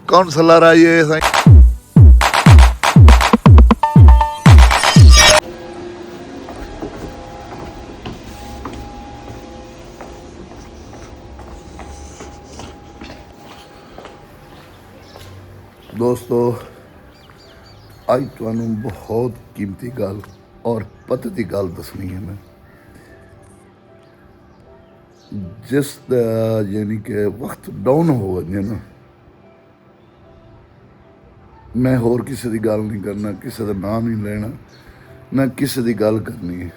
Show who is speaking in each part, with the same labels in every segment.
Speaker 1: Counsellor आइए दोस्तों आज तुहानू बहुत कीमती गल और पत की गल दसनी है मैं जिस यानी कि वक्त डाउन हो वजे ना मैं होर किसी की गल नहीं करना किसी का नाम नहीं लेना ना किसी की गल करनी है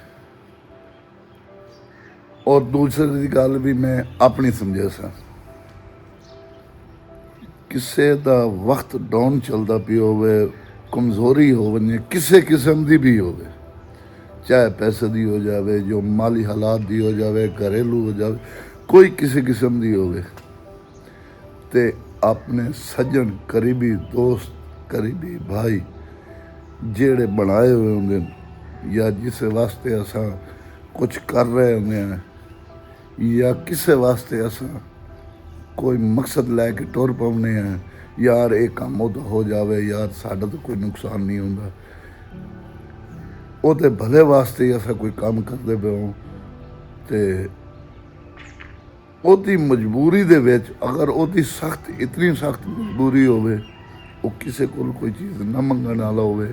Speaker 1: और दूसरे की गल भी मैं अपनी समझे सा किसी का वक्त डाउन चलता पी होवे कमज़ोरी हो वजे किसी किस्म की भी होवे चाहे पैसे की हो जाए जो माली हालात की हो जाए घरेलू हो जाए कोई किसी किस्म की होवे ते अपने सज्जन करीबी दोस्त करीबी भाई जेड़े बनाए हुए होंगे या जिस वास्ते असा कुछ कर रहे होंगे या किसी वास्ते असा कोई मकसद लैके टुर पाने हैं यार ये काम हो जाए यार साडा तो कोई नुकसान नहीं होंदा वो तो भले वास्ते ऐसा कोई काम करते पे हो तो ओदी मजबूरी दे विच अगर ओदी सख्त इतनी सख्त मजबूरी होवे वो किसी को कोई चीज़ ना मंगण वाला होवे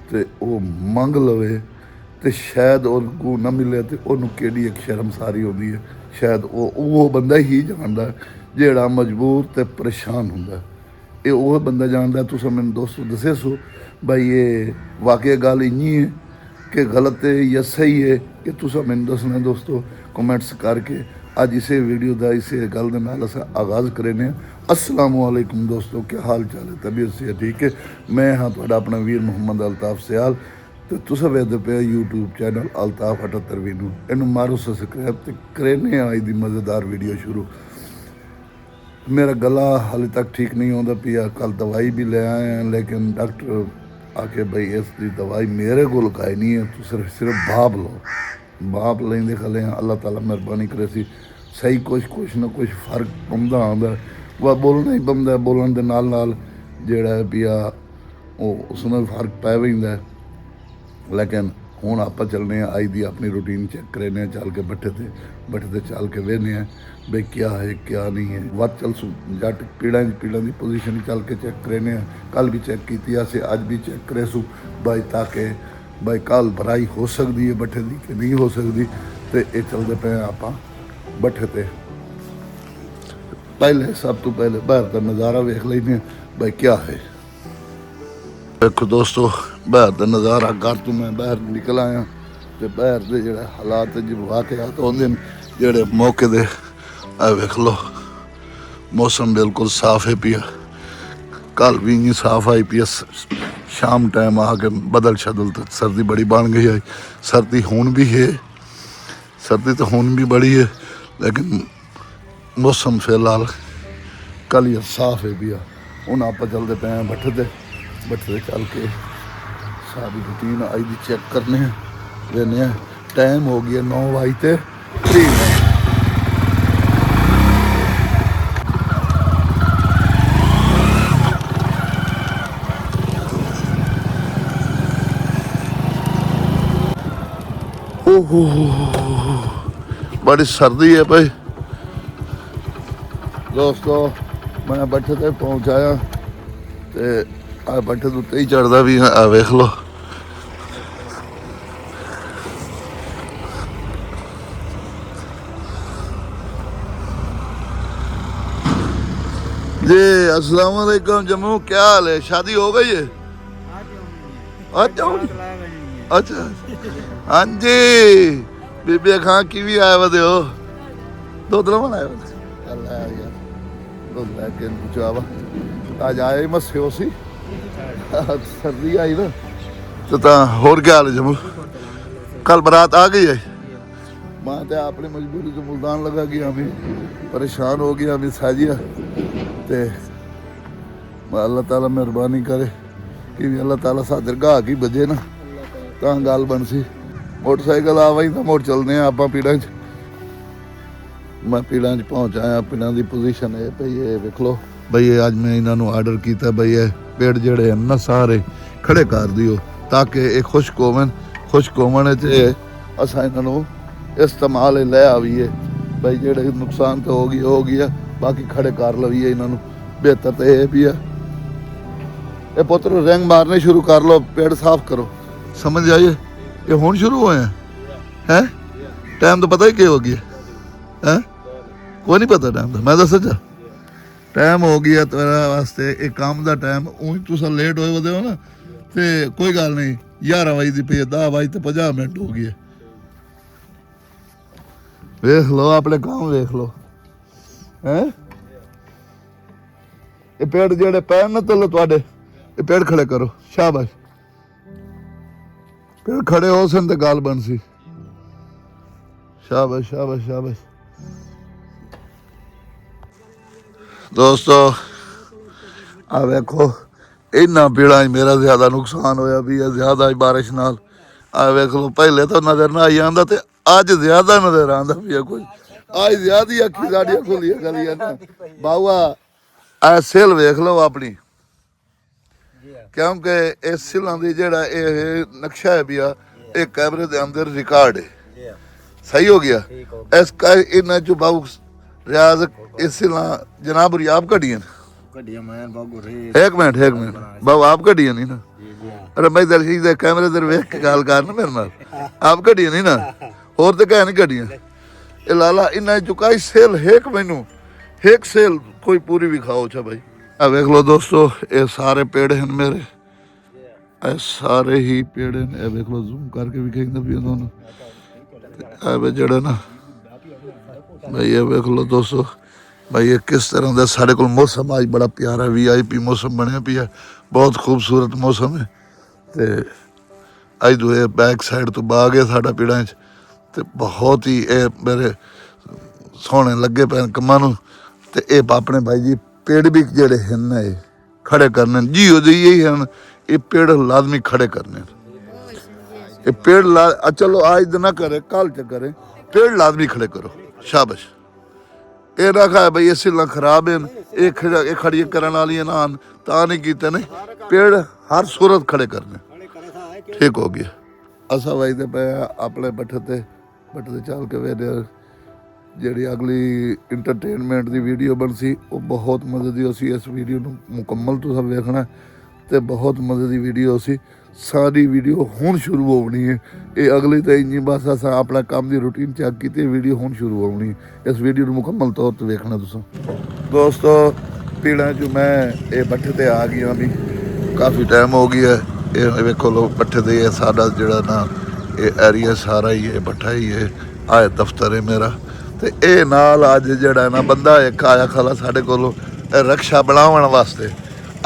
Speaker 1: ते वो मंग लवे तो शायद उनको ना मिले तो उन्होंने केड़ी एक शर्मसारी होती है शायद वो बंदा ही जानता जेड़ा मजबूर तो परेशान होंदा ये वो बंदा जानता तुसा मैंने दोस्तों दसे सो भाई ये वाकई गल इन्नी है कि गलत है या सही है कि तुसा मैंने दसना दोस्तों कमेंट्स करके अज इसे वीडियो का इसे गल के नाल असा आगाज़ करें। अस्सलाम वालेकुम दोस्तों क्या हाल चाल है तबीयत से ठीक है मैं हाँ तुहाडा अपना वीर मुहम्मद अल्ताफ सियाल तो तुसा वेखदे पे यूट्यूब चैनल अल्ताफ 78 वीनू इनू मारो सब्सक्राइब तो करें अज की मज़ेदार वीडियो शुरू। मेरा गला हाले तक ठीक नहीं होता पिया कल दवाई भी ले आए हैं लेकिन डॉक्टर आके भाई इसकी दवाई मेरे को खाई नहीं है तो सिर्फ भाप लो भाप लेंदे खले हैं अल्लाह ताला मेहरबानी करे सी सही कुछ ना कुछ फर्क पौंदा आंदा वह बोलना ही पौंदा बोलन दे नाल जेड़ा है पिया उसमें फर्क पै वैंदा लेकिन हुण आपां चलने आई दी अपनी रूटीन चेक करने चल के बट्ठे चल के वेखने भाई क्या है क्या नहीं है वध चल जट पीड़ा की पोजीशन चल के चेक करने कल भी चेक की अज भी चेक करे सू भाई ताकि भाई कल भराई हो सकती है बट्ठे की कि नहीं हो सकती तो ये चलते पे आपां बट्ठे ते पहले सब तो पहले बाहर का नज़ारा वेख लेने भाई क्या है। देखो दोस्तों बाहर का नज़ारा घर तो मैं बाहर निकल आया तो बाहर के जो हालात जो वाकयात होंगे जोड़े मौके दे वेख लो मौसम बिल्कुल साफ है पिया कल भी नहीं साफ आई पिया शाम टाइम आके बदल शदल तो सर्दी बड़ी बन गई है सर्दी हुण भी है सर्दी तो हुण भी बड़ी है लेकिन मौसम फिलहाल कल ही साफ है पिया हुण आप चलते पे हैं बट्ठे चल के सारी रूटीन आई दी चेक करने देने टाइम हो गया 9:03। बड़ी सर्दी है भाई दोस्तों मैं बट्ठे ते पहुँचाया ते आ बट्ठे तो ही चढ़ता भी आ वेख लो जी अस्सलाम वालेकुम जम्मू क्या हाल है शादी हो गई है अच्छा हाँ जी बीबी खां की भी आया वे हो दुध लवन आया चल यार दुध लैके चावा अज आए मस्से हो सी सर्दी आई ना तो होर क्या हाल है जम्मू कल बारात आ गई है मैं तो अपनी मजबूरी से मुल्तान लगा गया हमें परेशान हो गया हमें साजिया ते अल्लाह ताला मेहरबानी करे कि भी अल्लाह ताला सा दरगाह की बजे ना तां गल बन सी। मोटरसाइकिल आ वही तो मुड़ चलने आप पीड़ा च। मैं पीड़ा च पहुँच आया। पीड़ा की पोजीशन है भई ये वेख लो बई ये अज मैं इन्होंने आर्डर किया बई ये पेड़ जड़े ना सारे खड़े कर दियो ताकि ये खुश्क होवन। खुश्क होवन असा इन्हों इस्तेमाल लै आवीए बई जेड़े नुकसान तो हो गया बाकी खड़े कर लवीए इन्हों। बेहतर तो यह भी है ये पुत्र रंग मारने शुरू कर लो पेड़ साफ करो। समझ आइए ये हुण शुरू हुए हैं टाइम तो पता ही क्या हो गया है कोई नहीं पता टाइम का। मैं दस टाइम हो गया तेरा वास्ते एक काम का टाइम ऊँच तुस लेट होए वदे हो ना तो कोई गल नहीं 11 बजे पे 10 बजे तो 50 मिनट हो गए। वेख लो अपने काम वेख लो हैं ये पेड़ जेड़े पैन ना तलो तुहाडे ये पेड़ खड़े करो। शाबाश पेड़ खड़े हो सन तो गल बन सी। शाबाश शाबाश शाबाश। दोस्तों आ वेखो इन्ना पेड़ा मेरा ज्यादा नुकसान होया भी है ज्यादा बारिश नाल। आ वेख लो पहले तो नजर ना आई आंदा ते अज ज्यादा नजर आंदा भी है कोई अज ज्यादा ही अखी साड़ियां खुलियां गलियां ना बाबा आ सिल वेख लो अपनी क्योंकि इस सिलों की जेड़ा ये नक्शा है भी ये कैमरे के अंदर रिकॉर्ड है। सही हो गया इस इन चो बाबू रियाज इस सिला जनाब आप कटियां एक मिनट बाबू आप कटियां नहीं ना। अरे मैं दर्शक दे कैमरे दर वेख के गल कर ना मेरे नाल आप कटियां नहीं ना होर तो कह नहीं कटियां ये लाला इन्ना चुका सेल हेक मैनू हेक सेल कोई पूरी भी खाओ अच्छा भाई। आ वेख लो दोस्तों ये सारे पेड़ हैं मेरे ये सारे ही पेड़ हैं। ये वेख लो जूम करके भी कहना भी दोनों जड़ा ना भाई ये वेख लो दोस्तों भाई ये किस तरह का साढ़े को मौसम आज बड़ा प्यारा VIP मौसम बनया पिया बहुत खूबसूरत मौसम है। तो अज दुए बैक साइड तो बाग है साडा पिंडां च ते बहुत ही मेरे सोहने लगे पे कमां नूं। ते अपने भाई जी पेड़ भी जेड़े हैं ये खड़े करने जी हो जी यही हैं ये पेड़ लाजमी खड़े करने ये पेड़ चलो आज ना करे कल च करे पेड़ लाजमी खड़े करो। शाबाश ये ना खाए भाई ये सिला खराब है ये खड़ी करने वाली ना ता नहीं कीते ने पेड़ हर सूरत खड़े करने ठीक हो गया। असा भाई तो पे अपने बट्ठे ते चल के वे जी अगली इंटरटेनमेंट की वीडियो बन सी वो बहुत मजे की उसी इस वीडियो को मुकम्मल तुम वेखना तो बहुत मजे की वीडियो सी सारी वीडियो हुण शुरू होनी है ये अगली तो इंजी बस असा अपना काम की रूटीन चेक की वीडियो हुण शुरू होनी इस वीडियो को मुकम्मल तौर पर वेखना तुम। दोस्तों पीड़ा चो मैं ये बट्ठे ते आ गया भी काफ़ी टाइम हो गया ये वेखो लो बट्ठे ते साडा जिहड़ा ना ये एरिया सारा ही है बट्ठा ही है आए दफ्तर है मेरा तो ये नाल अज जड़ा ना बंदा एक आया खला साढ़े को रक्षा बनावन वास्ते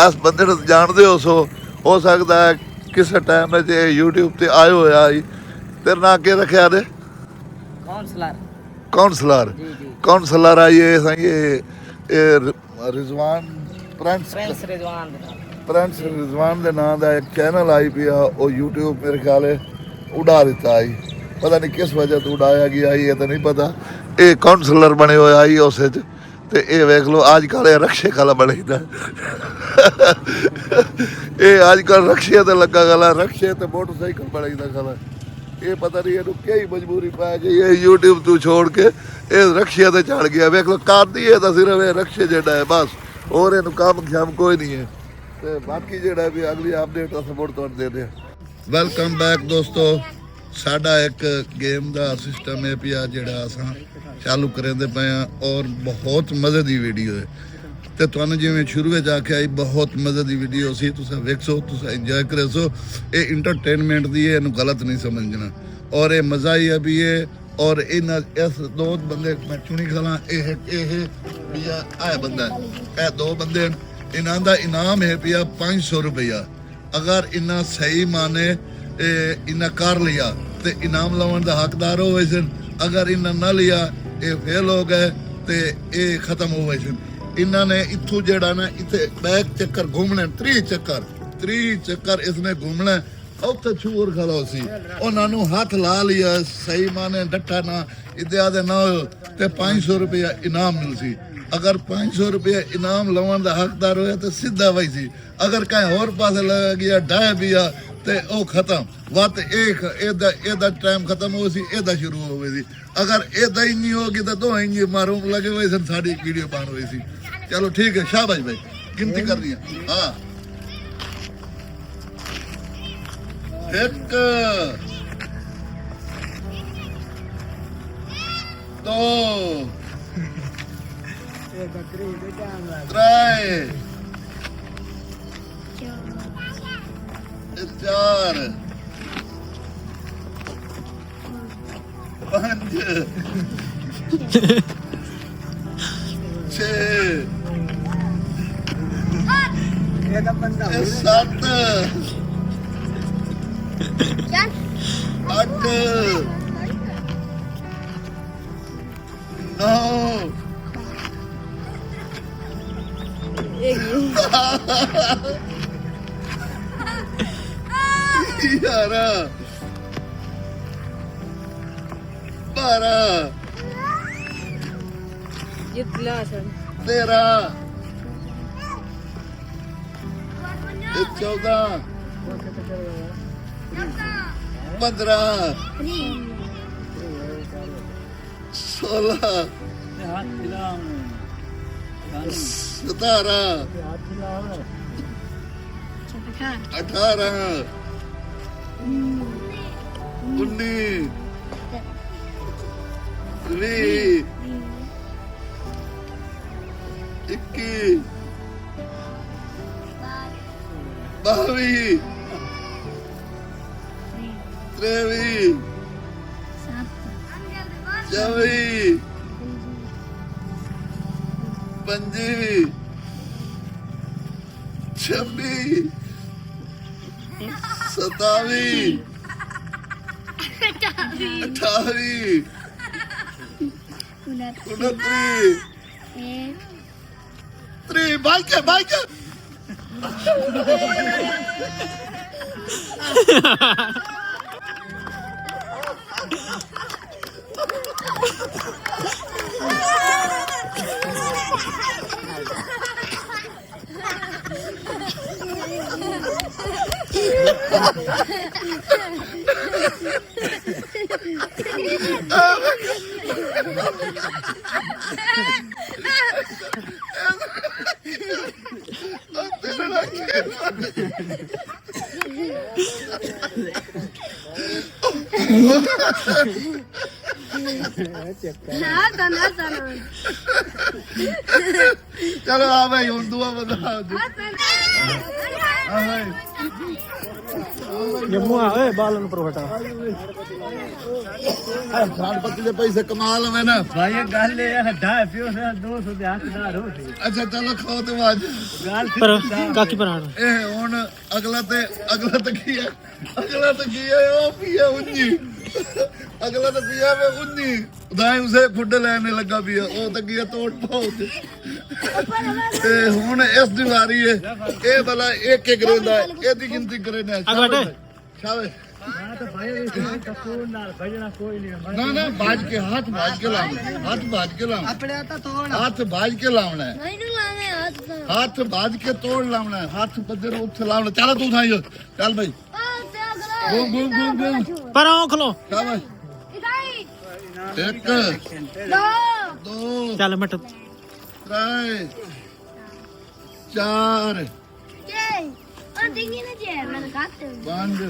Speaker 1: अस बंदे नूं जानदे हो सकता है किस टाइम यूट्यूब ते आयो होया तेरे ना के रखा दे काउंसलर आई ये रिजवान प्रिंस रिजवान के नाम का एक चैनल आई पिया वो यूट्यूब मेरे ख्याल उड़ा दिता आई पता नहीं किस वजह तो उड़ाया गया ये तो नहीं पता ये काउंसलर बने हुए आई उस ते ये वेख लो अजकल रक्षे खला बने ये अजकल रक्षे ते लगा गला रक्षे ते मोटरसाइकिल बने खला ये पता नहीं ये कई मजबूरी पै गई ये यूट्यूब तू छोड़ के ये रक्षे ते चढ़ गया वेख लो करती है तो सिर्फ ये रक्षे जेड़ा है बस और इन काम शाम कोई नहीं है ते बाकी जेड़ा भी अगली अपडेट अस मुड़ तुहानूं दे दें। वेलकम बैक दोस्तों साडा एक गेम का सिस्टम है पिया जिहड़ा असां चालू करेंदे पे और बहुत मज़े की वीडियो है तो तुहानूं जिवें शुरू में आख्या बहुत मज़े की वीडियो सी तुसीं वेखो तुसीं इंजॉय करो ये इंटरटेनमेंट दी है इहनूं गलत नहीं समझना और ये मज़ा ही है भी ये और इन इस दो बंदे मैं चुनी खला पिया आया बंदा है दो बंदे इन्हां दा इनाम है पिया 500 रुपया अगर इन्ना सही माने इन्ना कर लिया तो इनाम लवन का हकदार हो वैसे अगर इन्ना ना लिया ये फेल हो गए तो ये खत्म हो वैसे इन्होंने इत्थों जड़ा ना इतने बैक चक्कर घूमने 30 30 ਚੱਕਰ ਇਸਨੇ ਘੁੰਮਣਾ। ਉੱਥੇ ਚੂਰ ਖਲੋ ਸੀ, ਉਹਨਾਂ ਨੂੰ ਹੱਥ ਲਾ ਲਿਆ ਸਹੀ ਮਾਨੇ ਡੱਠਾ ਨਾ ਇਦਿਆ ਦੇ ਨਾਲ ਤੇ 500 ਰੁਪਇਆ ਇਨਾਮ ਮਿਲ ਸੀ। ਅਗਰ 500 ਰੁਪਇਆ ਇਨਾਮ ਲਵਣ ਦਾ ਹੱਕਦਾਰ ਹੋਇਆ ਤਾਂ ਸਿੱਧਾ ਵਈ ਸੀ। ਅਗਰ ਕਹੀਂ ਹੋਰ ਪਾਸੇ ਲੱਗ ਗਿਆ ਡਾਇ ਪਿਆ ਤੇ ਉਹ ਖਤਮ ਵਤ ਇਹਦਾ ਟਾਈਮ ਖਤਮ ਹੋ ਸੀ, ਇਹਦਾ ਸ਼ੁਰੂ ਹੋਵੇ ਸੀ। ਅਗਰ ਇਹਦਾ ਹੀ ਨਹੀਂ ਹੋ ਗਿਆ ਤਾਂ ਦੋ ਇੰਜ ਮਾਰੂ ਲੱਗੇ ਹੋਏ ਸਨ, ਸਾਡੀ ਵੀਡੀਓ ਬਣ ਹੋਈ ਸੀ। ਚਲੋ ਠੀਕ ਹੈ, ਸ਼ਾਬਾਸ਼ ਭਾਈ, ਗਿਣਤੀ ਕਰਨੀ ਹੈ। ਹਾਂ, 1 2 3 4 5 6 7 8 9 11 12 13 14 15 16 17 18 19 20 21 22 23 24 25 26 27 28 29 3 ਬਾਈਕ चलो हाँ भाई हम दुआ बता
Speaker 2: बालन पर हटा
Speaker 1: पत्ती के पैसे कमा लवे ना
Speaker 2: भाई गल ढाई पियो 200 ਦੇ ਹੱਕਦਾਰ ਹੋ ਸੀ।
Speaker 1: अच्छा चलो खाओ तो आज
Speaker 2: पर काकी पर
Speaker 1: ए हुन अगला तो की है ओ पिया उन्नी अगला तो पिया वे उन्नी दाई उसे फुड लेने लगा पिया ओ तो की तोड़ पाओ ते हुन इस दिवारी है ए भला एक रेंदा एदी गिनती करे ना शाबाश
Speaker 2: तो भाई कपूर नाल भजना कोई नहीं
Speaker 1: ना ना बाज के हाथ बाज के लाना
Speaker 2: अपने तो तोड़
Speaker 1: हाथ बाज के लावना है हाथ बाज के तोड़ लावना है हाथ बदर उठ लावना चल तू थाई चल भाई घूम
Speaker 2: पर आओ खलो
Speaker 1: शाबाश 1 2
Speaker 2: चल मट
Speaker 1: 3 4 5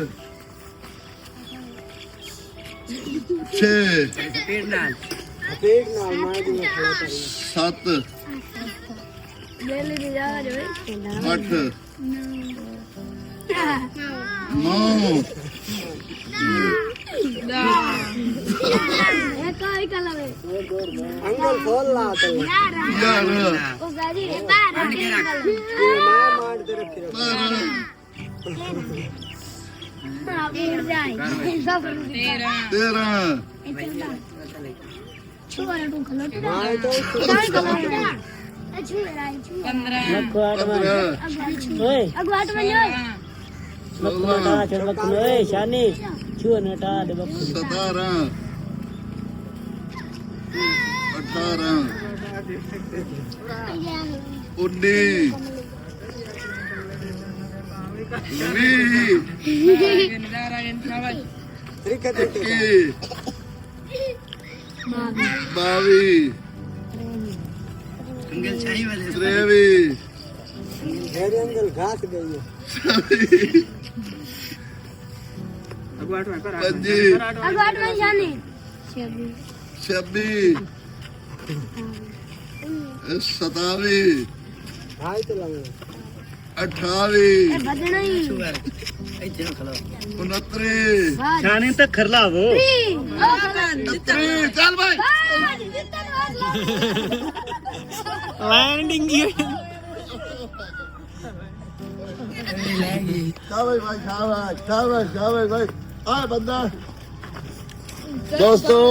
Speaker 1: 6 7 8 9
Speaker 2: अंगल खोल ला तो
Speaker 1: यार
Speaker 2: मार दे रखे
Speaker 1: तेरा
Speaker 2: अगवाट में मक्खन हटा के मक्खन ओए शानी छुअन हटा दे मक्खन
Speaker 1: 17 18 19
Speaker 2: शानी तक खरला वो
Speaker 1: चल भाई
Speaker 2: लैंडिंग की
Speaker 1: शाबाश भाई शाबाश शाबाश भाई आ बंदा दोस्तों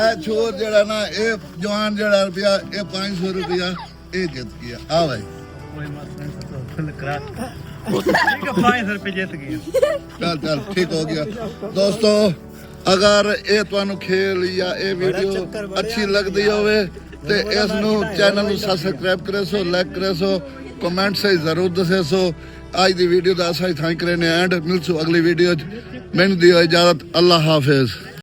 Speaker 1: आ छोर जड़ा ना ये जवान जड़ा रुपया ये 500 रुपया ये जीत गया आ भाई
Speaker 2: ओए मत फुल करा ठीक है 500 रुपए जीत गया
Speaker 1: चल चल ठीक हो गया दोस्तों अगर ये ਤੁਹਾਨੂੰ खेल या ये वीडियो अच्छी लगती होवे ते इस नु चैनल नु सब्सक्राइब करे सो लाइक करे सो कमेंट से जरूर दसे सो आज दी वीडियो दा असा ही थैंक करने एंड मिलसू अगली वीडियो च मैनू दियो इजाजत अल्लाह हाफिज।